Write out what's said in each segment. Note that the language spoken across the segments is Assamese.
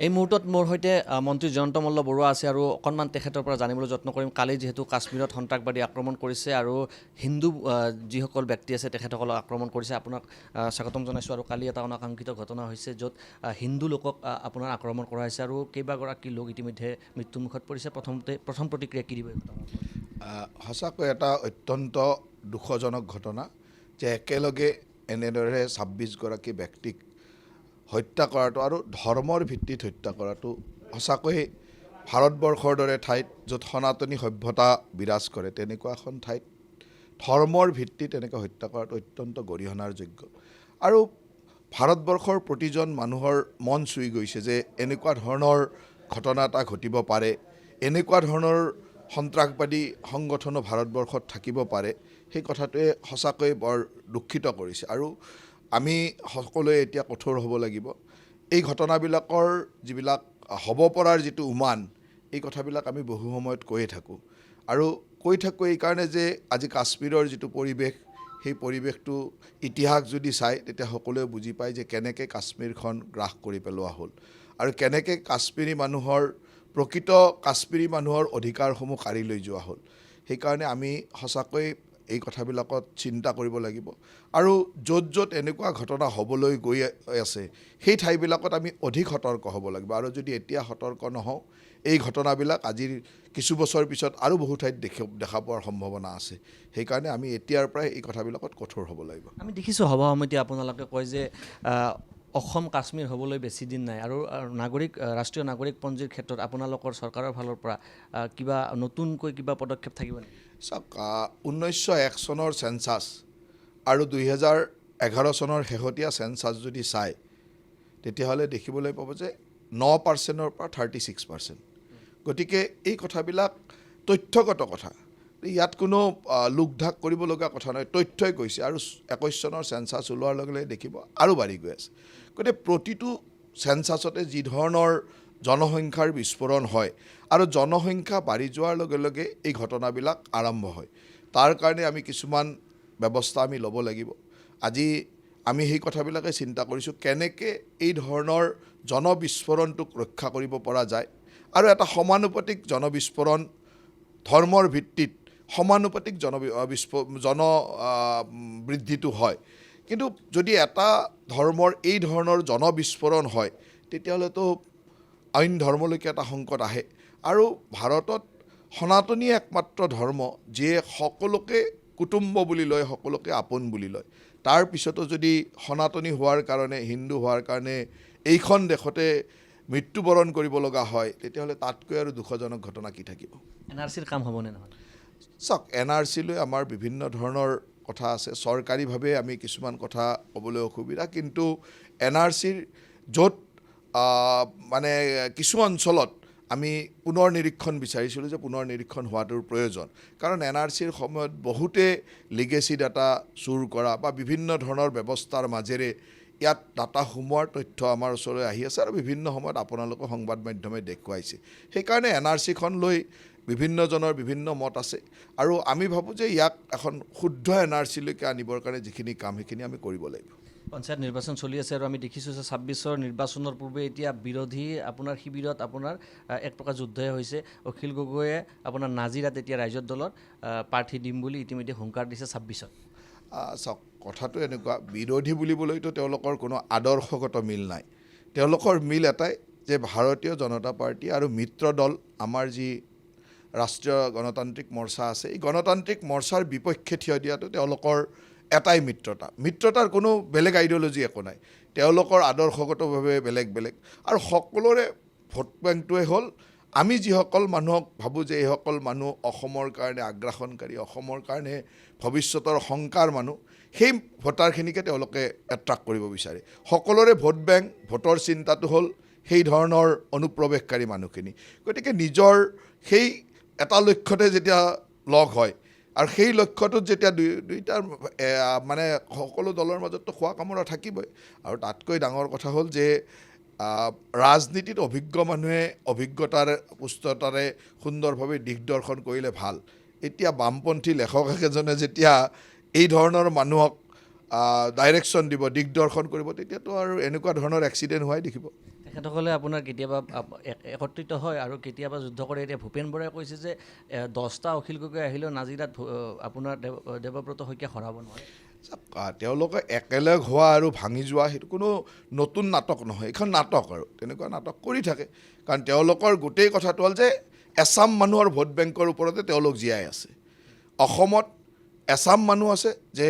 এই মুহূৰ্তত মোৰ সৈতে মন্ত্ৰী জয়ন্ত মল্ল বৰুৱা আছে আৰু অকণমান তেখেতৰ পৰা জানিবলৈ যত্ন কৰিম। কালি যিহেতু কাশ্মীৰত সন্ত্ৰাসবাদী আক্ৰমণ কৰিছে আৰু হিন্দু যিসকল ব্যক্তি আছে তেখেতসকলক আক্ৰমণ কৰিছে। আপোনাক স্বাগতম জনাইছোঁ। আৰু কালি এটা অনাকাংক্ষিত ঘটনা হৈছে য'ত হিন্দু লোকক আপোনাৰ আক্ৰমণ কৰা হৈছে আৰু কেইবাগৰাকী লোক ইতিমধ্যে মৃত্যুমুখত পৰিছে। প্ৰথম প্ৰতিক্ৰিয়া কি দিব? সঁচাকৈ এটা অত্যন্ত দুখজনক ঘটনা যে একেলগে এনেদৰে ২৬গৰাকী ব্যক্তিক হত্যা কৰাটো আৰু ধৰ্মৰ ভিত্তিত হত্যা কৰাটো সঁচাকৈ ভাৰতবৰ্ষৰ দৰে ঠাইত য'ত সনাতনী সভ্যতা বিৰাজ কৰে তেনেকুৱা এখন ঠাইত ধৰ্মৰ ভিত্তিত এনেকৈ হত্যা কৰাটো অত্যন্ত গৰিহণাৰ যোগ্য। আৰু ভাৰতবৰ্ষৰ প্ৰতিজন মানুহৰ মন চুই গৈছে যে এনেকুৱা ধৰণৰ ঘটনা এটা ঘটিব পাৰে, এনেকুৱা ধৰণৰ সন্ত্ৰাসবাদী সংগঠনো ভাৰতবৰ্ষত থাকিব পাৰে। সেই কথাটোৱে সঁচাকৈ বৰ দুখিত কৰিছে। আৰু আমি সকলোৱে এতিয়া কঠোৰ হ'ব লাগিব। এই ঘটনাবিলাকৰ যিবিলাক হ'ব পৰাৰ যিটো উমান, এই কথাবিলাক আমি বহু সময়ত কৈয়ে থাকোঁ। আৰু কৈ থাকোঁ এইকাৰণে যে আজি কাশ্মীৰৰ যিটো পৰিৱেশ, সেই পৰিৱেশটো ইতিহাস যদি চায় তেতিয়া সকলোৱে বুজি পায় যে কেনেকৈ কাশ্মীৰখন গ্ৰাস কৰি পেলোৱা হ'ল আৰু কেনেকৈ কাশ্মীৰী মানুহৰ প্ৰকৃত কাশ্মীৰী মানুহৰ অধিকাৰসমূহ কাঢ়ি লৈ যোৱা হ'ল। সেইকাৰণে আমি সঁচাকৈ এই কথাবিলাকত চিন্তা কৰিব লাগিব। আৰু য'ত য'ত এনেকুৱা ঘটনা হ'বলৈ গৈ আছে সেই ঠাইবিলাকত আমি অধিক সতৰ্ক হ'ব লাগিব। আৰু যদি এতিয়া সতৰ্ক নহওঁ, এই ঘটনাবিলাক আজিৰ কিছু বছৰ পিছত আৰু বহু ঠাইত দেখা পোৱাৰ সম্ভাৱনা আছে। সেইকাৰণে আমি এতিয়াৰ পৰাই এই কথাবিলাকত কঠোৰ হ'ব লাগিব। আমি দেখিছোঁ সভা সমিতি আপোনালোকে কয় যে অসম কাশ্মীৰ হ'বলৈ বেছি দিন নাই আৰু ৰাষ্ট্ৰীয় নাগৰিকপঞ্জীৰ ক্ষেত্ৰত আপোনালোকৰ চৰকাৰৰ ফালৰ পৰা কিবা নতুনকৈ কিবা পদক্ষেপ থাকিব নেকি? চাওক, ১৯০১ চনৰ চেঞ্চাছ আৰু ২০১১ চনৰ শেহতীয়া চেঞ্চাছ যদি চায় তেতিয়াহ'লে দেখিবলৈ পাব যে ৯% পৰা 36%। গতিকে এই কথাবিলাক তথ্যগত কথা, ইয়াত কোনো লোকঢাক কৰিবলগীয়া কথা নহয়, তথ্যই কৈছে। আৰু ২১ চনৰ চেঞ্চাছ ওলোৱাৰ লগে লগে দেখিব আৰু বাঢ়ি গৈ আছে। গতিকে প্ৰতিটো চেঞ্চাছতে যি ধৰণৰ জনসংখ্যাৰ বিস্ফোৰণ হয় আৰু জনসংখ্যা বাঢ়ি যোৱাৰ লগে লগে এই ঘটনাবিলাক আৰম্ভ হয়। তাৰ কাৰণে আমি কিছুমান ব্যৱস্থা আমি ল'ব লাগিব। আজি আমি সেই কথাবিলাকে চিন্তা কৰিছোঁ কেনেকৈ এই ধৰণৰ জনবিস্ফোৰণটোক ৰক্ষা কৰিব পৰা যায় আৰু এটা সমানুপাতিক জনবিস্ফোৰণ ধৰ্মৰ ভিত্তিত সমানুপাতিক বৃদ্ধিটো হয়। কিন্তু যদি এটা ধৰ্মৰ এই ধৰণৰ জনবিস্ফোৰণ হয় তেতিয়াহ'লেতো অইন ধৰ্মলৈকে এটা সংকট আহে। আৰু ভাৰতত সনাতনী একমাত্ৰ ধৰ্ম যিয়ে সকলোকে কুটুম্ব বুলি লয়, সকলোকে আপোন বুলি লয়। তাৰ পিছতো যদি সনাতনী হোৱাৰ কাৰণে, হিন্দু হোৱাৰ কাৰণে এইখন দেশতে মৃত্যুবৰণ কৰিব লগা হয় তেতিয়াহ'লে তাতকৈ আৰু দুখজনক ঘটনা কি থাকিব? NRCৰ কাম হ'বনে নহয়? চাওক, NRC লৈ আমাৰ বিভিন্ন ধৰণৰ কথা আছে। চৰকাৰীভাৱে আমি কিছুমান কথা ক'বলৈ অসুবিধা, কিন্তু NRCৰ য'ত মানে কিছু অঞ্চলত আমি পুনৰ নিৰীক্ষণ বিচাৰিছিলোঁ যে পুনৰ নিৰীক্ষণ হোৱাটোৰ প্ৰয়োজন। কাৰণ NRCৰ সময়ত বহুতে লিগেচি ডাটা চুৰ কৰা বা বিভিন্ন ধৰণৰ ব্যৱস্থাৰ মাজেৰে ইয়াত ডাটা সোমোৱাৰ তথ্য আমাৰ ওচৰলৈ আহি আছে আৰু বিভিন্ন সময়ত আপোনালোকৰ সংবাদ মাধ্যমে দেখুৱাইছে। সেইকাৰণে NRCখন লৈ বিভিন্নজনৰ বিভিন্ন মত আছে আৰু আমি ভাবোঁ যে ইয়াক এখন শুদ্ধ NRCলৈকে আনিবৰ কাৰণে যিখিনি কাম সেইখিনি আমি কৰিব লাগিব। পঞ্চায়ত নিৰ্বাচন চলি আছে আৰু আমি দেখিছোঁ যে ২৬ৰ নিৰ্বাচনৰ পূৰ্বে এতিয়া বিৰোধী আপোনাৰ শিবিৰত আপোনাৰ এক প্ৰকাৰ যুদ্ধই হৈছে। অখিল গগৈয়ে আপোনাৰ নাজিৰাত এতিয়া ৰাইজৰ দলত প্ৰাৰ্থী দিম বুলি ইতিমধ্যে হুংকাৰ দিছে ২৬ত। চাওক, কথাটো এনেকুৱা, বিৰোধী বুলিবলৈতো তেওঁলোকৰ কোনো আদৰ্শগত মিল নাই। তেওঁলোকৰ মিল এটাই যে ভাৰতীয় জনতা পাৰ্টি আৰু মিত্ৰ দল আমাৰ যি ৰাষ্ট্ৰীয় গণতান্ত্ৰিক মৰ্চা আছে, এই গণতান্ত্ৰিক মৰ্চাৰ বিপক্ষে থিয় দিয়াটো তেওঁলোকৰ এটাই মিত্ৰতাৰ কোনো বেলেগ আইডিঅ'লজি একো নাই। তেওঁলোকৰ আদৰ্শগতভাৱে বেলেগ বেলেগ আৰু সকলোৰে ভোট বেংকটোৱে হ'ল আমি যিসকল মানুহক ভাবোঁ যে এইসকল মানুহ অসমৰ কাৰণে আগ্ৰাসনকাৰী, অসমৰ কাৰণে ভৱিষ্যতৰ শংকাৰ মানুহ, সেই ভোটাৰখিনিকে তেওঁলোকে এট্ৰাক্ট কৰিব বিচাৰে। সকলোৰে ভোট বেংক, ভোটৰ চিন্তাটো হ'ল সেই ধৰণৰ অনুপ্ৰৱেশকাৰী মানুহখিনি। গতিকে নিজৰ সেই এটা লক্ষ্যতে যেতিয়া লগ হয় আৰু সেই লক্ষ্যটোত যেতিয়া দুইটাৰ মানে সকলো দলৰ মাজততো খোৱা কামোৰা থাকিবই। আৰু তাতকৈ ডাঙৰ কথা হ'ল যে ৰাজনীতিত অভিজ্ঞ মানুহে অভিজ্ঞতাৰ পুষ্টতাৰে সুন্দৰভাৱে দিগদৰ্শন কৰিলে ভাল। এতিয়া বামপন্থী লেখক এজনে যেতিয়া এই ধৰণৰ মানুহক ডাইৰেকশ্যন দিব, দিগদৰ্শন কৰিব, তেতিয়াতো আৰু এনেকুৱা ধৰণৰ এক্সিডেণ্ট হোৱাই দেখিব। তেখেতসকলে আপোনাৰ কেতিয়াবা একত্ৰিত হয় আৰু কেতিয়াবা যুদ্ধ কৰে। এতিয়া ভূপেন বৰাই কৈছে যে 10টা অখিল গগৈ আহিলেও নাজিৰাত আপোনাৰ দেৱব্ৰত শইকীয়া হৰাব নোৱাৰে। তেওঁলোকে একেলগ হোৱা আৰু ভাঙি যোৱা সেইটো কোনো নতুন নাটক নহয়, এইখন নাটক আৰু তেনেকুৱা নাটক কৰি থাকে। কাৰণ তেওঁলোকৰ গোটেই কথাটো হ'ল যে এছাম মানুহৰ ভোট বেংকৰ ওপৰতে তেওঁলোক জীয়াই আছে। অসমত এছাম মানুহ আছে যে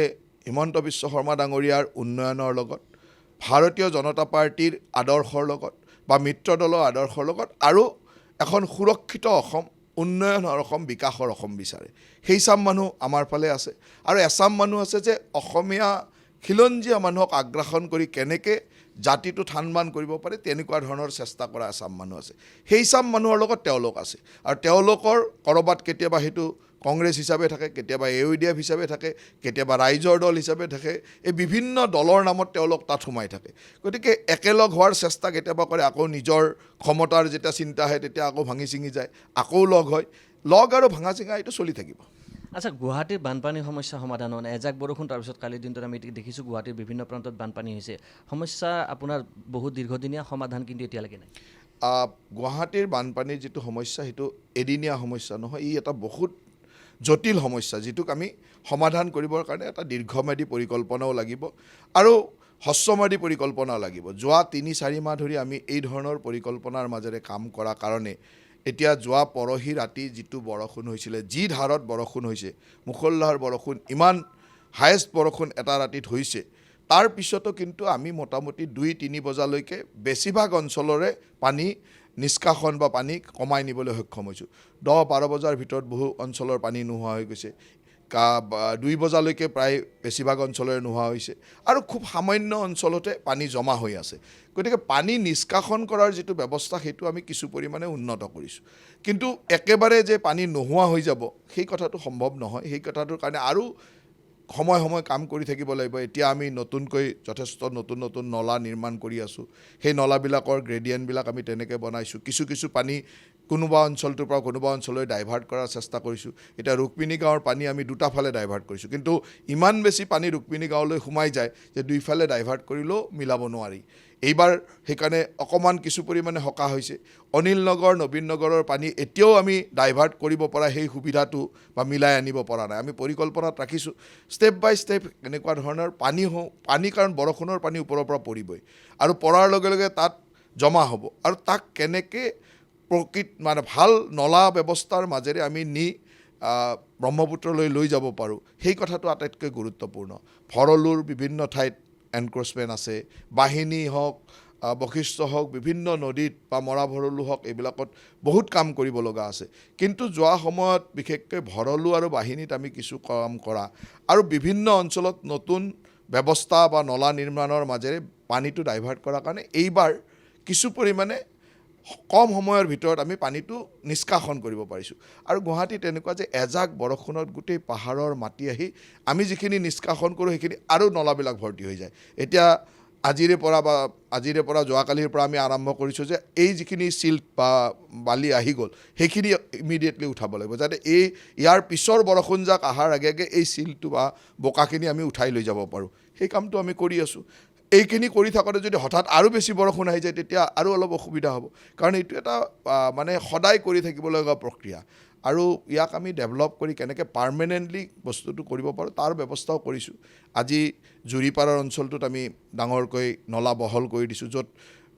হিমন্ত বিশ্ব শৰ্মা ডাঙৰীয়াৰ উন্নয়নৰ লগত, ভাৰতীয় জনতা পাৰ্টীৰ আদৰ্শৰ লগত বা মিত্ৰ দলৰ আদৰ্শৰ লগত আৰু এখন সুৰক্ষিত অসম, উন্নয়নৰ অসম, বিকাশৰ অসম বিচাৰে। সেই চাম মানুহ আমাৰ ফালে আছে আৰু এছাম মানুহ আছে যে অসমীয়া খিলঞ্জীয়া মানুহক আগ্ৰাসন কৰি কেনেকৈ জাতিটো থান-বান কৰিব পাৰে তেনেকুৱা ধৰণৰ চেষ্টা কৰা এছাম মানুহ আছে। সেই চাম মানুহৰ লগত তেওঁলোক আছে আৰু তেওঁলোকৰ ক'ৰবাত কেতিয়াবা সেইটো কংগ্ৰেছ হিচাপে থাকে, কেতিয়াবা AUDF হিচাপে থাকে, কেতিয়াবা ৰাইজৰ দল হিচাপে থাকে। এই বিভিন্ন দলৰ নামত তেওঁলোক তাত সোমাই থাকে। গতিকে একেলগ হোৱাৰ চেষ্টা কেতিয়াবা কৰে, আকৌ নিজৰ ক্ষমতাৰ যেতিয়া চিন্তা আহে তেতিয়া আকৌ ভাঙি ছিঙি যায়, আকৌ লগ হয়। লগ আৰু ভাঙা চিঙা এইটো চলি থাকিব। আচ্ছা, গুৱাহাটীৰ বানপানীৰ সমস্যা সমাধান হোৱা নাই। এজাক বৰষুণ তাৰপিছত কালিৰ দিনটোত আমি দেখিছোঁ গুৱাহাটীৰ বিভিন্ন প্ৰান্তত বানপানী হৈছে। সমস্যা আপোনাৰ বহুত দীৰ্ঘদিনীয়া, সমাধান কিন্তু এতিয়ালৈকে নাই। গুৱাহাটীৰ বানপানীৰ যিটো সমস্যা সেইটো এদিনীয়া সমস্যা নহয়, ই এটা বহুত জটিল সমস্যা, যিটোক আমি সমাধান কৰিবৰ কাৰণে এটা দীৰ্ঘম্যাদী পৰিকল্পনাও লাগিব আৰু হ্ৰস্বম্যাদী পৰিকল্পনাও লাগিব। যোৱা ৩-৪ মাহ ধৰি আমি এই ধৰণৰ পৰিকল্পনাৰ মাজেৰে কাম কৰা কাৰণে এতিয়া যোৱা পৰহি ৰাতি যিটো বৰষুণ হৈছিলে, যি ধাৰত বৰষুণ হৈছে, মুষলধাৰ বৰষুণ, ইমান হায়েষ্ট বৰষুণ এটা ৰাতিত হৈছে, তাৰ পিছতো কিন্তু আমি মোটামুটি 2-3 বজালৈকে বেছিভাগ অঞ্চলৰে পানী নিষ্কাশন বা পানী কমাই নিবলৈ সক্ষম হৈছোঁ। 10-12 বজাৰ ভিতৰত বহু অঞ্চলৰ পানী নোহোৱা হৈ গৈছে। 2 বজালৈকে প্ৰায় বেছিভাগ অঞ্চলৰে নোহোৱা হৈছে আৰু খুব সামান্য অঞ্চলতে পানী জমা হৈ আছে। গতিকে পানী নিষ্কাশন কৰাৰ যিটো ব্যৱস্থা সেইটো আমি কিছু পৰিমাণে উন্নত কৰিছোঁ, কিন্তু একেবাৰে যে পানী নোহোৱা হৈ যাব সেই কথাটো সম্ভৱ নহয়। সেই কথাটোৰ কাৰণে আৰু সময় সময় কাম কৰি থাকিব লাগিব। এতিয়া আমি নতুনকৈ যথেষ্ট নতুন নতুন নলা নিৰ্মাণ কৰি আছোঁ। সেই নলাবিলাকৰ গ্ৰেডিয়েণ্টবিলাক আমি তেনেকৈ বনাইছোঁ। কিছু পানী কোনোবা অঞ্চলটোৰ পৰা কোনোবা অঞ্চললৈ ডাইভাৰ্ট কৰাৰ চেষ্টা কৰিছোঁ। এতিয়া ৰুক্মিণী গাঁৱৰ পানী আমি দুটা ফালে ডাইভাৰ্ট কৰিছোঁ, কিন্তু ইমান বেছি পানী ৰুক্মিণী গাঁৱলৈ সোমাই যায় যে দুইফালে ডাইভাৰ্ট কৰিলেও মিলাব নোৱাৰি। এইবাৰ সেইকাৰণে অকণমান কিছু পৰিমাণে সকাহ হৈছে। অনিল নগৰ, নবীন নগৰৰ পানী এতিয়াও আমি ডাইভাৰ্ট কৰিব পৰা সেই সুবিধাটো বা মিলাই আনিব পৰা নাই। আমি পৰিকল্পনাত ৰাখিছোঁ ষ্টেপ বাই ষ্টেপ এনেকুৱা ধৰণৰ পানী কাৰণ বৰষুণৰ পানী ওপৰৰ পৰা পৰিবই আৰু পৰাৰ লগে লগে তাত জমা হ'ব আৰু তাক কেনেকৈ মানে ভাল নলা ব্যৱস্থাৰ মাজেৰে আমি নি ব্ৰহ্মপুত্ৰলৈ লৈ যাব পাৰোঁ, সেই কথাটো আটাইতকৈ গুৰুত্বপূৰ্ণ। ভৰলুৰ বিভিন্ন ঠাইত এনক্ৰচমেণ্ট আছে, বাহিনী হওক, বশিষ্ঠ হওক, বিভিন্ন নদীত বা মৰা ভৰলু হওক, এইবিলাকত বহুত কাম কৰিব লগা আছে। কিন্তু যোৱা সময়ত বিশেষকৈ ভৰলু আৰু বাহিনীত আমি কিছু কাম কৰা আৰু বিভিন্ন অঞ্চলত নতুন ব্যৱস্থা বা নলা নিৰ্মাণৰ মাজেৰে পানীটো ডাইভাৰ্ট কৰাৰ কাৰণে এইবাৰ কিছু পৰিমাণে কম সময়ৰ ভিতৰত আমি পানীটো নিষ্কাশন কৰিব পাৰিছোঁ। আৰু গুৱাহাটীত এনেকুৱা যে এজাক বৰষুণত গোটেই পাহাৰৰ মাটি আহি আমি যিখিনি নিষ্কাশন কৰোঁ সেইখিনি আৰু নলাবিলাক ভৰ্তি হৈ যায়। এতিয়া আজিৰে পৰা যোৱাকালিৰ পৰা আমি আৰম্ভ কৰিছোঁ যে এই যিখিনি চিল্ট বা বালি আহি গ'ল সেইখিনি ইমিডিয়েটলি উঠাব লাগিব, যাতে ইয়াৰ পিছৰ বৰষুণজাক অহাৰ আগে আগে এই চিল্টটো বা বোকাখিনি আমি উঠাই লৈ যাব পাৰোঁ। সেই কামটো আমি কৰি আছোঁ। এইখিনি কৰি থাকোঁতে যদি হঠাৎ আৰু বেছি বৰষুণ আহি যায় তেতিয়া আৰু অলপ অসুবিধা হ'ব, কাৰণ এইটো এটা মানে সদায় কৰি থাকিব লগা প্ৰক্ৰিয়া আৰু ইয়াক আমি ডেভেলপ কৰি কেনেকৈ পাৰ্মানেণ্টলি বস্তুটো কৰিব পাৰোঁ তাৰ ব্যৱস্থাও কৰিছোঁ। আজি জুৰিপাৰৰ অঞ্চলটোত আমি ডাঙৰকৈ নলা বহল কৰি দিছোঁ, য'ত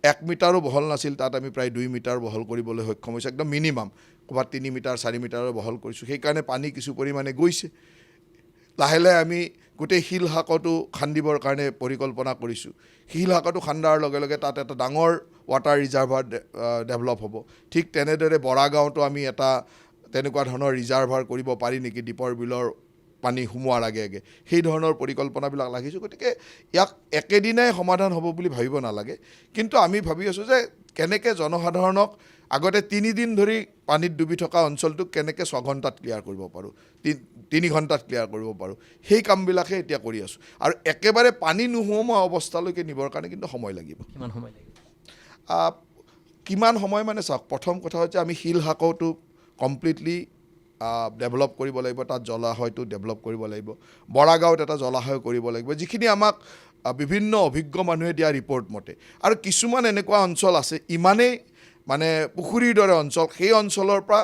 1 মিটাৰো বহল নাছিল তাত আমি প্ৰায় 2 মিটাৰ বহল কৰিবলৈ সক্ষম হৈছোঁ। একদম মিনিমাম ক'ৰবাত 3 মিটাৰ 4 মিটাৰৰ বহল কৰিছোঁ। সেইকাৰণে পানী কিছু পৰিমাণে গৈছে। লাহে লাহে আমি গোটেই শিলহাকতো খান্দিবৰ কাৰণে পৰিকল্পনা কৰিছোঁ। শিলহাকতো খান্দাৰ লগে লগে তাত এটা ডাঙৰ ৱাটাৰ ৰিজাৰ্ভাৰ ডেভেলপ হ'ব। ঠিক তেনেদৰে বৰাগাঁৱতো আমি এটা তেনেকুৱা ধৰণৰ ৰিজাৰ্ভাৰ কৰিব পাৰি নেকি দীপৰ বিলৰ পানী সোমোৱাৰ আগে আগে, সেই ধৰণৰ পৰিকল্পনাবিলাক লাগিছোঁ। গতিকে ইয়াক একেদিনাই সমাধান হ'ব বুলি ভাবিব নালাগে, কিন্তু আমি ভাবি আছোঁ যে কেনেকৈ জনসাধাৰণক আগতে 3 দিন ধৰি পানীত ডুবি থকা অঞ্চলটোক কেনেকৈ 6 ঘণ্টাত ক্লিয়াৰ কৰিব পাৰোঁ, 3 ঘণ্টাত ক্লিয়াৰ কৰিব পাৰোঁ, সেই কামবিলাকে এতিয়া কৰি আছোঁ। আৰু একেবাৰে পানী নোহোৱা অৱস্থালৈকে নিবৰ কাৰণে কিন্তু সময় লাগিব। কিমান সময় লাগিব? কিমান সময় মানে চাওক, প্ৰথম কথা হৈছে আমি শিলহাকতো কমপ্লিটলি ডেভেলপ কৰিব লাগিব, তাত জলাশয়টো ডেভেলপ কৰিব লাগিব। বৰাগাঁৱত এটা জলাশয় কৰিব লাগিব, যিখিনি আমাক বিভিন্ন অভিজ্ঞ মানুহে দিয়া ৰিপৰ্ট মতে আৰু কিছুমান এনেকুৱা অঞ্চল আছে ইমানেই মানে পুখুৰীৰ দৰে অঞ্চল সেই অঞ্চলৰ পৰা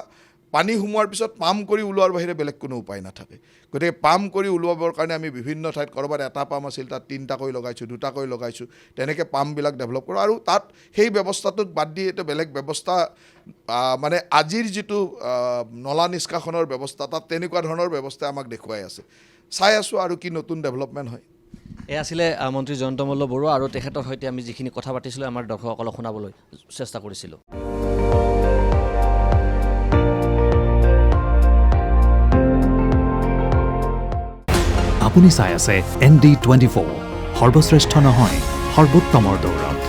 পানী সোমোৱাৰ পিছত পাম্প কৰি ওলোৱাৰ বাহিৰে বেলেগ কোনো উপায় নাথাকে গতিকে পাম্প কৰি ওলোৱাবৰ কাৰণে আমি বিভিন্ন ঠাইত ক'ৰবাত এটা পাম্প আছিল তাত 3টাকৈ লগাইছোঁ 2টাকৈ লগাইছোঁ তেনেকৈ পাম্পবিলাক ডেভেলপ কৰোঁ আৰু তাত সেই ব্যৱস্থাটোক বাদ দি এটা বেলেগ ব্যৱস্থা মানে আজিৰ যিটো নলা নিষ্কাশনৰ ব্যৱস্থা তাত তেনেকুৱা ধৰণৰ ব্যৱস্থা আমাক দেখুৱাই আছে চাই আছোঁ আৰু কি নতুন ডেভেলপমেণ্ট হয় এই আছিলে মন্ত্ৰী জয়ন্ত মল্ল বৰুৱা আৰু তেখেতৰ সৈতে আমি যিখিনি কথা পাতিছিলোঁ আমাৰ দৰ্শকসকলক শুনাবলৈ চেষ্টা কৰিছিলোঁ আপুনি চাই আছে ND24 সৰ্বশ্ৰেষ্ঠ নহয় সৰ্বোত্তমৰ দৌৰত